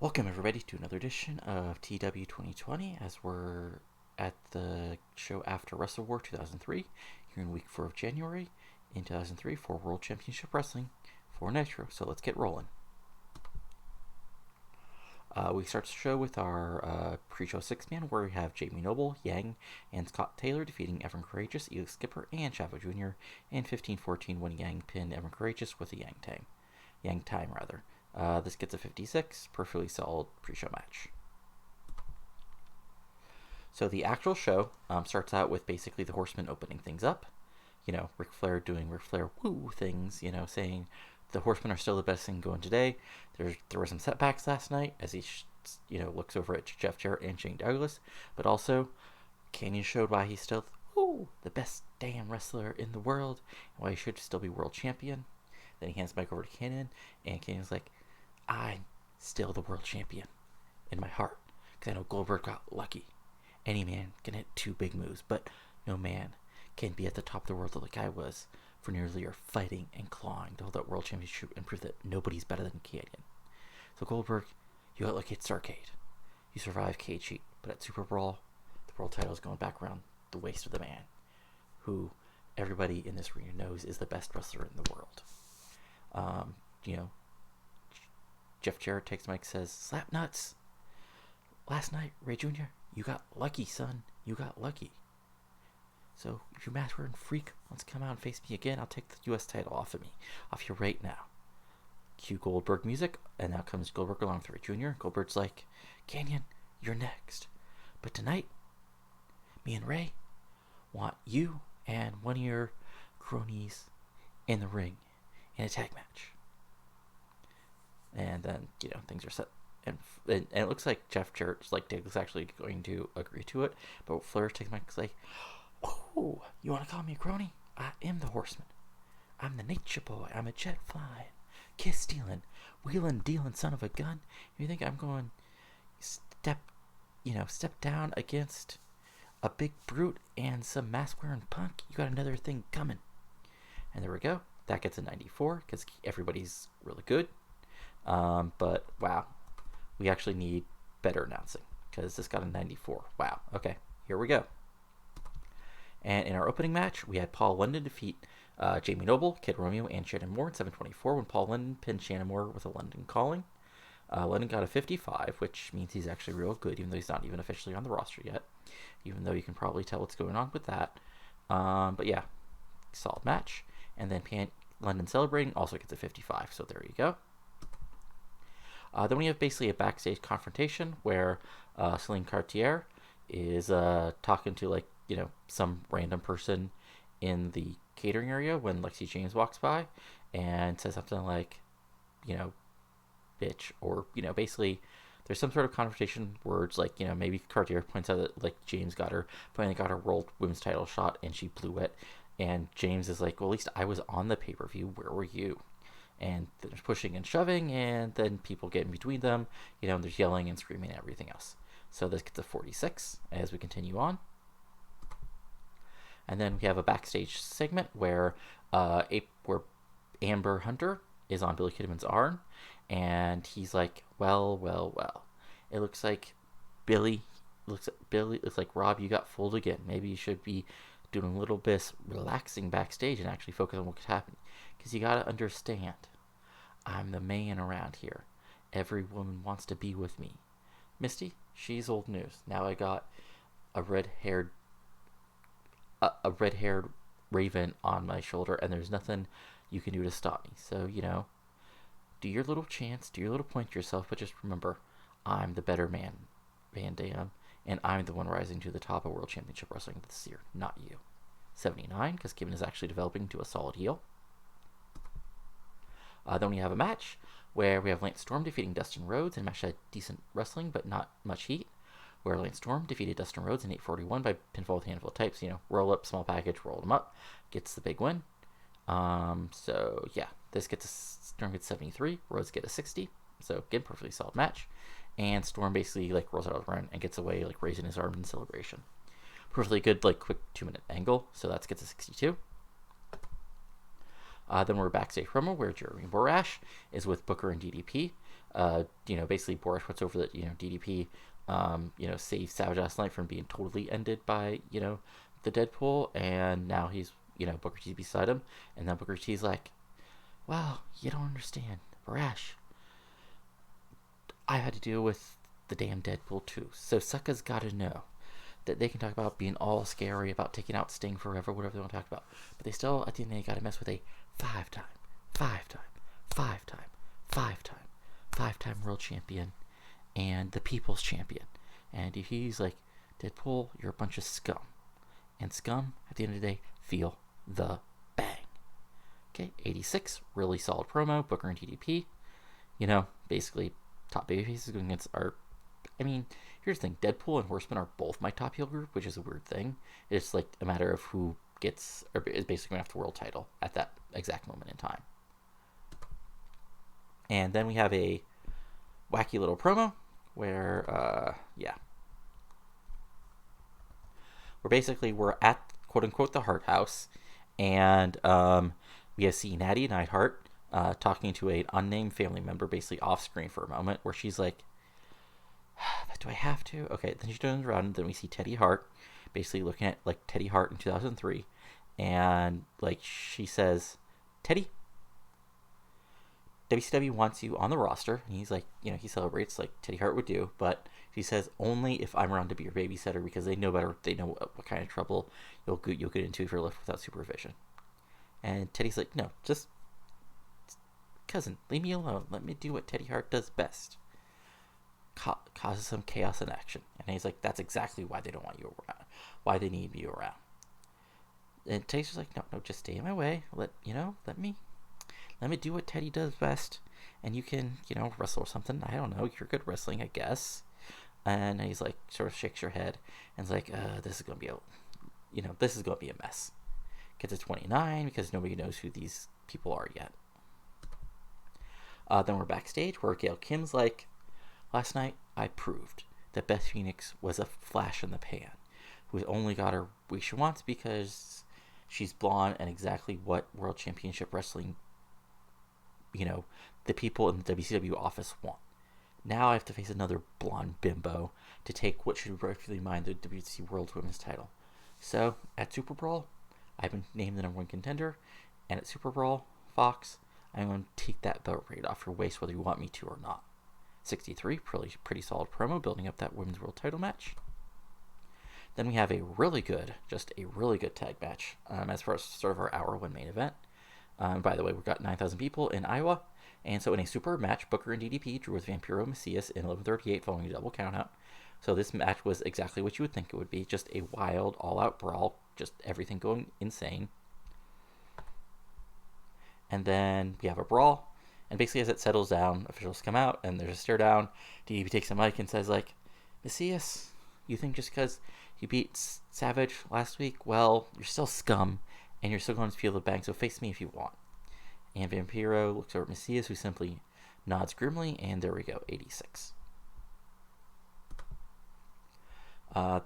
Welcome everybody to another edition of TEW 2020 as we're at the show after WrestleWar 2003 here in week 4 of January in 2003 for World Championship Wrestling for Nitro. So let's get rolling. We start the show with our pre-show six-man where we have Jamie Noble, Yang, and Scott Taylor defeating Evan Courageous, Elix Skipper, and Chavo Jr. in 15-14 when Yang pinned Evan Courageous with a Yang time. This gets a 56, perfectly solid pre-show match. So the actual show starts out with basically the Horsemen opening things up. You know, Ric Flair doing Ric Flair woo things, you know, saying the Horsemen are still the best thing going today. There were some setbacks last night as he, looks over at Jeff Jarrett and Shane Douglas. But also, Kanyon showed why he's still the best damn wrestler in the world and why he should still be world champion. Then he hands the mic over to Kanyon, and Canyon's like, I'm still the world champion in my heart because I know Goldberg got lucky. Any man can hit two big moves, but no man can be at the top of the world like I was for nearly a year, fighting and clawing to hold that world championship and prove that nobody's better than Kanyon. So Goldberg, you got lucky at Starrcade. You survived Cage Heat, but at Super Brawl, the world title is going back around the waist of the man who everybody in this arena knows is the best wrestler in the world. Jeff Jarrett takes the mic and says, Slap nuts. Last night, Ray Jr., you got lucky, son. You got lucky. So if your mask wearing freak wants to come out and face me again, I'll take the U.S. title off you right now. Cue Goldberg music, and out comes Goldberg along with Ray Jr. Goldberg's like, Kanyon, you're next. But tonight, me and Ray want you and one of your cronies in the ring in a tag match. And then, things are set. And it looks like Jeff Jarrett's is actually going to agree to it. But Flair takes my like, oh, you want to call me a crony? I am the Horseman. I'm the nature boy. I'm a jet flying, kiss stealing, wheeling dealing son of a gun. You think I'm going step down against a big brute and some mask wearing punk? You got another thing coming. And there we go. That gets a 94 because everybody's really good. But wow, we actually need better announcing because this got a 94. Wow. Okay, here we go. And in our opening match, we had Paul London defeat Jamie Noble, Kid Romeo, and Shannon Moore in 7:24 when Paul London pinned Shannon Moore with a London calling. London got a 55, which means he's actually real good, even though he's not even officially on the roster yet. Even though you can probably tell what's going on with that. But yeah, solid match. And then London celebrating also gets a 55, so there you go. Then we have basically a backstage confrontation where Celine Cartier is talking to some random person in the catering area when Lexi James walks by and says something like, bitch, or basically there's some sort of confrontation words maybe Cartier points out that James finally got her world women's title shot and she blew it, and James is like, well, at least I was on the pay-per-view, where were you? And there's pushing and shoving, and then people get in between them, and there's yelling and screaming and everything else. So this gets a 46 as we continue on. And then we have a backstage segment where Amber Hunter is on Billy Kidman's arm, and he's like, well. It looks like Rob, you got fooled again. Maybe you should be doing a little bit relaxing backstage and actually focus on what could happen. Because you gotta understand, I'm the man around here. Every woman wants to be with me. Misty, she's old news. Now I got a red-haired raven on my shoulder, and there's nothing you can do to stop me. So, do your little chance, do your little point to yourself, but just remember, I'm the better man, Van Dam, and I'm the one rising to the top of World Championship Wrestling this year, not you. 79, because Kidman is actually developing into a solid heel. Then we have a match where we have Lance Storm defeating Dustin Rhodes in a match that had decent wrestling but not much heat, where Lance Storm defeated Dustin Rhodes in 8:41 by pinfall with a handful of types. Roll up, small package, roll them up, gets the big win. So yeah, Storm gets 73, Rhodes get a 60. So again, perfectly solid match. And Storm basically rolls out of the run and gets away, raising his arm in celebration. Perfectly good, quick 2-minute angle. So that gets a 62. Then we're backstage promo where Jeremy Borash is with Booker and DDP. Basically Boris puts over that, DDP, saved Savage last night from being totally ended by, the Deadpool, and now he's, Booker T's beside him, and then Booker T's like, well, you don't understand, Barash. I had to deal with the damn Deadpool too, so Sucka's gotta know that they can talk about being all scary about taking out Sting forever, whatever they want to talk about, but they still, at the end, they gotta mess with a five-time, five-time, five-time, five-time, five-time world champion and the people's champion. And if he's like, Deadpool, you're a bunch of scum. And scum, at the end of the day, feel the bang. Okay, 86, really solid promo, Booker and TDP. Basically, top babyfaces going against our... here's the thing, Deadpool and Horsemen are both my top heel group, which is a weird thing. It's like a matter of who gets, or is basically going to have the world title at that exact moment in time. And then we have a wacky little promo where, we're at quote unquote the Hart House, and we have seen Natty Neidhart talking to an unnamed family member, basically off screen for a moment, where she's like, "Do I have to?" Okay, then she turns around, and then we see Teddy Hart, basically looking at like Teddy Hart in 2003, and like she says, "Teddy, WCW wants you on the roster," and he's like, he celebrates like Teddy Hart would do, but he says, only if I'm around to be your babysitter, because they know better, they know what kind of trouble you'll get into if you're left without supervision. And Teddy's like, no, just, cousin, leave me alone, let me do what Teddy Hart does best. Causes some chaos and action. And he's like, that's exactly why they don't want you around, why they need you around. And Teddy's just like, no, just stay in my way, let me do what Teddy does best, and you can, wrestle or something. I don't know. You're good at wrestling, I guess. And he's like, sort of shakes your head, and is like, this is gonna be a mess. Gets to 29 because nobody knows who these people are yet. Then we're backstage where Gail Kim's like, last night I proved that Beth Phoenix was a flash in the pan, who's only got her way she wants because she's blonde and exactly what World Championship Wrestling, the people in the WCW office want. Now I have to face another blonde bimbo to take what should rightfully mine the WCW World Women's title. So, at Super Brawl, I've been named the #1 contender, and at Super Brawl, Fox, I'm going to take that belt right off your waist whether you want me to or not. 63, pretty solid promo building up that Women's World title match. Then we have a really good tag match as far as sort of our hour one main event. By the way, we've got 9,000 people in Iowa. And so in a superb match, Booker and DDP drew with Vampiro and Macias in 11:38 following a double countout. So this match was exactly what you would think it would be. Just a wild, all-out brawl. Just everything going insane. And then we have a brawl. And basically as it settles down, officials come out and there's a stare down. DDP takes the mic and says like, Macias, you think just because you beat Savage last week, well, you're still scum. And you're still going to feel the bang, so face me if you want. And Vampiro looks over at Macias, who simply nods grimly, and there we go, 86.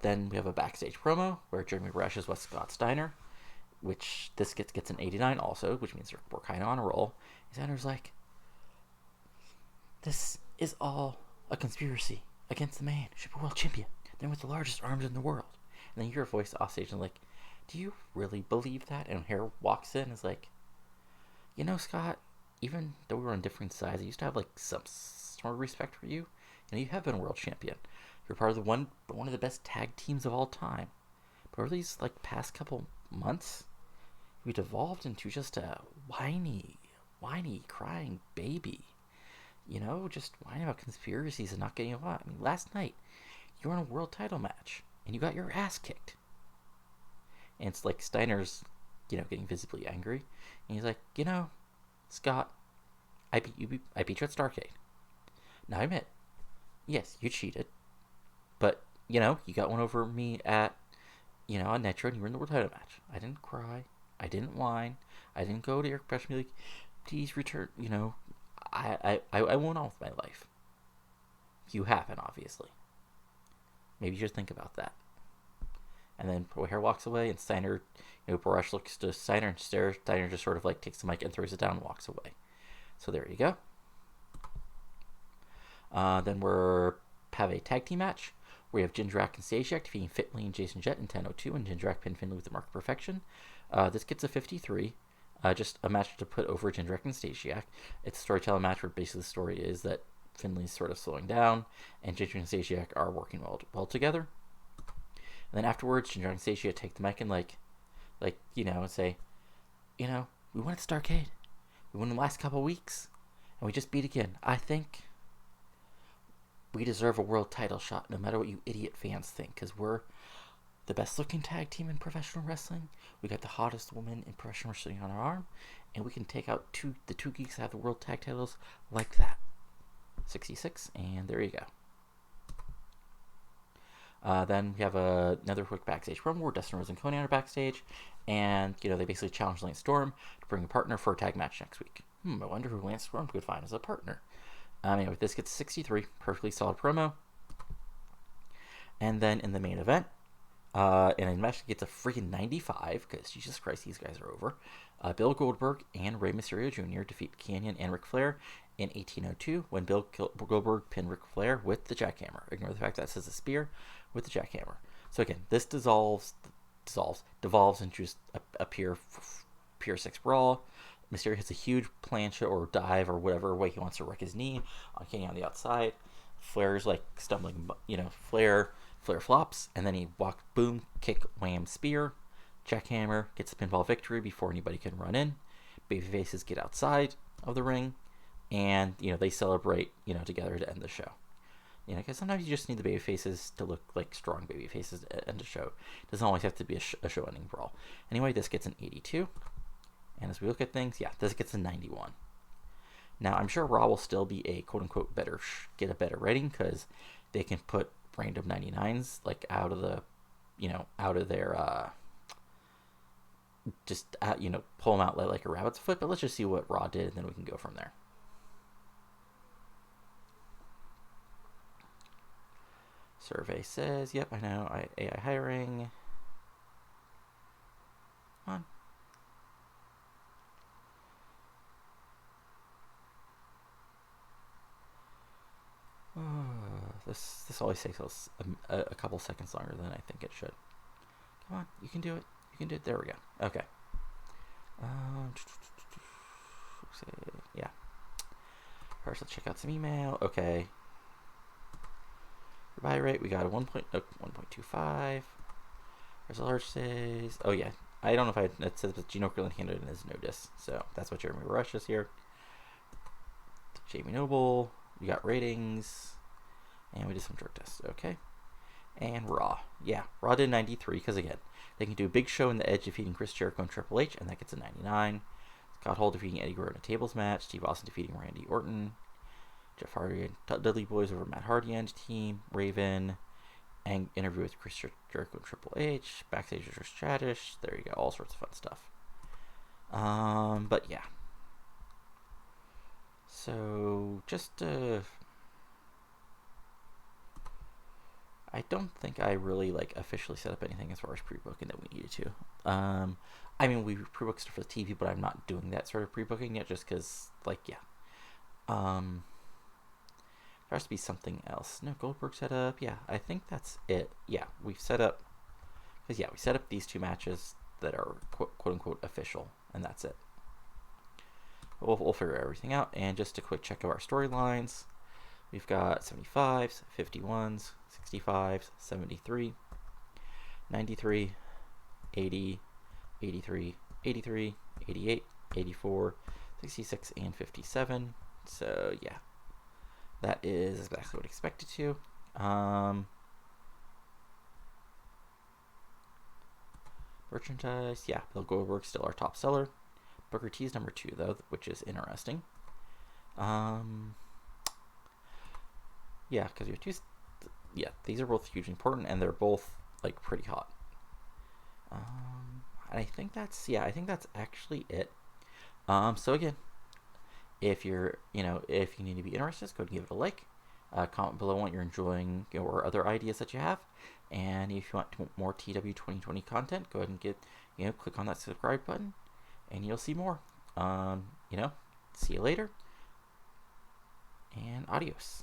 Then we have a backstage promo where Jeremy Borash is with Scott Steiner, which this gets an 89 also, which means we're kind of on a roll. And Steiner's like, this is all a conspiracy against the man who should be world champion, then with the largest arms in the world. And then you hear a voice off stage and like, do you really believe that? And Hare walks in and is like, Scott, even though we were on different sides, I used to have like some sort of respect for you. You have been a world champion. You're part of one of the best tag teams of all time. But over these like past couple months, you devolved into just a whiny, crying baby. Just whining about conspiracies and not getting a lot. Last night, you were in a world title match and you got your ass kicked. And it's like Steiner's, getting visibly angry. And he's like, Scott, I beat you at Starrcade. Now I admit, yes, you cheated. But, you got one over me at, on Nitro and you were in the world title match. I didn't cry. I didn't whine. I didn't go to Eric Bischoff and be like, please return, I went on with my life. You haven't, obviously. Maybe you should think about that. And then O'Hare walks away, and Steiner, Borash looks to Steiner and stares. Steiner just sort of like takes the mic and throws it down and walks away. So there you go. Then we're have a tag team match. We have Jindrak and Stasiak defeating Finley and Jason Jett in 10:02, and Jindrak pinned Finley with the mark of perfection. This gets a 53. Just a match to put over Jindrak and Stasiak. It's a storytelling match where basically the story is that Finley's sort of slowing down, and Jindrak and Stasiak are working well together. And then afterwards, Jindrak and Stasiak take the mic and and say, we won at Starrcade. We won the last couple of weeks, and we just beat again. I think we deserve a world title shot, no matter what you idiot fans think, because we're the best looking tag team in professional wrestling. We got the hottest woman in professional wrestling on our arm, and we can take out the two geeks that have the world tag titles like that. 66, and there you go. Then we have another quick backstage promo where Dustin Rhodes and Conan are backstage, and they basically challenge Lance Storm to bring a partner for a tag match next week. I wonder who Lance Storm could find as a partner. Anyway, this gets 63, perfectly solid promo. And then in the main event, and a match that gets a freaking 95, because Jesus Christ, these guys are over. Bill Goldberg and Rey Mysterio Jr. defeat Canyon and Ric Flair in 1802 when Bill Goldberg pinned Ric Flair with the jackhammer. Ignore the fact that it says a spear with the jackhammer. So again, this devolves into just a pure 6 brawl. Mysterio hits a huge plancha or dive or whatever way he wants to wreck his knee on Kenny on the outside. Flair's stumbling, Flair flops, and then he walks, boom, kick, wham, spear, jackhammer, gets the pinfall victory before anybody can run in. Babyfaces get outside of the ring, and they celebrate together to end the show. Because sometimes you just need the babyfaces to look like strong babyfaces to end the show. It doesn't always have to be a show-ending brawl. Anyway, this gets an 82. And as we look at things, this gets a 91. Now, I'm sure Raw will still be a quote-unquote get a better rating, because they can put random 99s, out of the, out of their, pull them out like a rabbit's foot. But let's just see what Raw did, and then we can go from there. Survey says, yep, I know, AI hiring. Come on. This always takes us a couple seconds longer than I think it should. Come on, you can do it. You can do it. There we go. Okay. Yeah. First, let's check out some email. Okay. Buy rate, we got a 1.25. There's a large says. Oh yeah, I don't know if it says, but Gino Kerlin handed in his notice, so that's what Jeremy Rush is here. Jamie Noble. We got ratings, and we did some drug tests. Okay, and Raw. Yeah, Raw did 93 because again, they can do a big show in the Edge defeating Chris Jericho and Triple H, and that gets a 99. Scott Hall defeating Eddie Guerrero in a tables match. Steve Austin defeating Randy Orton. Jeff Hardy and Dudley Boys over Matt Hardy and team. Raven, and interview with Chris Jericho and Triple H. Backstage with Trish Stratus. There you go, all sorts of fun stuff. But yeah. So just I don't think I really officially set up anything as far as pre-booking that we needed to. We pre-booked stuff for the TV, but I'm not doing that sort of pre-booking yet, just because there has to be something else. No, Goldberg set up. Yeah, I think that's it. Yeah, we've set up, we set up these two matches that are quote unquote official, and that's it. We'll figure everything out. And just a quick check of our storylines. We've got 75s, 51s, 65s, 73, 93, 80, 83, 83, 88, 84, 66, and 57. So, yeah. That is exactly what I expected to. Merchandise. Yeah, Bill Goldberg's still our top seller. Booker T's number 2, though, which is interesting. Yeah, because your two... Yeah, these are both hugely important, and they're both, pretty hot. And I think that's actually it. So again, if you're, if you need to be interested, go ahead and give it a like. Comment below what you're enjoying or other ideas that you have. And if you want more TW 2020 content, go ahead and click on that subscribe button, and you'll see more. See you later, and adios.